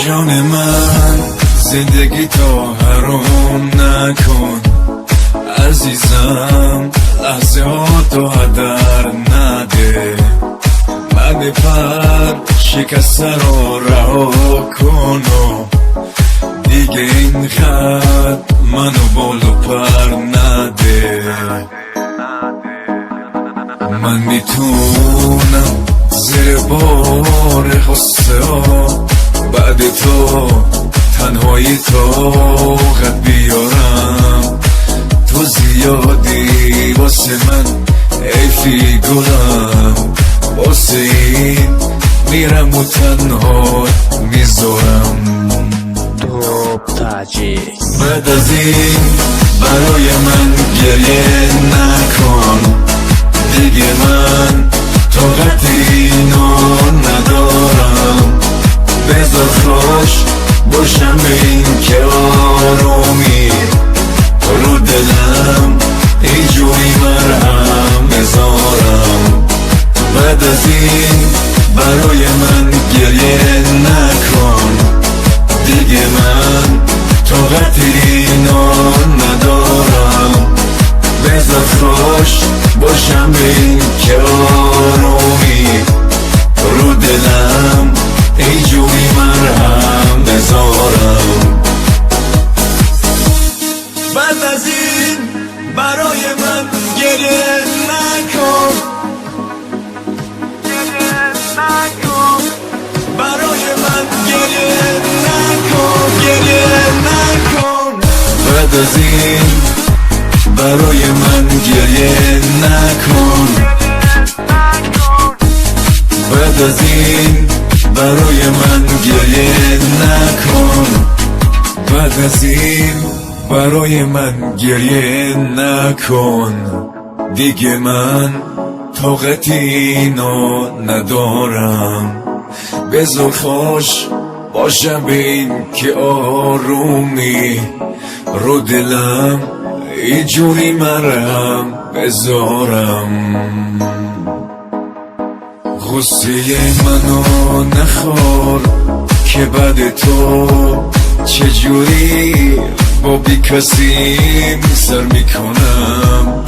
جان من زندگی تو حرام نکن عزیزم، لحظه ها تو هدر نده. من پر شکسته رو رها کن و دیگه این خط منو بال و پر نده. من میتونم زیر بار غصه ها بعد تو تنهایی طاقت بیارم. تو زیادی واسه من ایفی گلم، واسه این میرم و تنها میذارم. بعد از این برای من گریه نکن دیگه، من طاقت اینو ندارم. بذار خوش باشم به این که آرومی رو دلم اینجوری مرهم بذارم. بعد از این برای من گریه نکن دیگه، من طاقت اینو ندارم. بذار خوش باشم به این که آرومی رو دلم اینجوری مرهم بذارم. بعد از این برای من گریه نکن، برای من گریه نکن، گریه نکن. بعد از این برای من گریه نکن، بعد از این برای من گریه نکن. بعد از این برای من گریه نکن دیگه، من طاقت اینو ندارم. بذار خوش باشم به این که آرومی رو دلم اینجوری مرهم بذارم. غصه منو نخور که بعد تو چجوری با بی کسیم سر میکنم.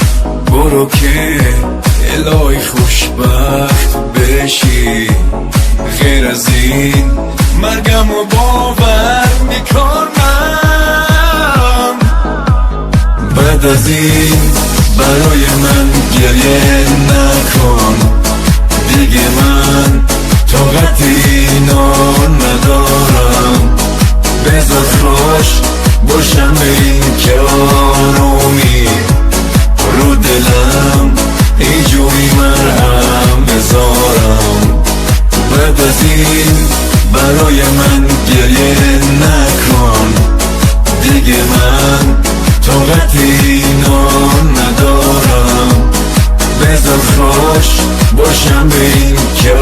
برو که الهی خوشبخت بشی، غیر از این مرگم و باور میکنم. بعد از این برای من گریه نکن دیگه، من طاقت اینو ندارم. بذار خوش باشم به این که آرومی رو دلم اینجوری مرهم بذارم. بعد از این برای من گریه نکن دیگه، من طاقت اینو ندارم. بذار خوش باشم به این که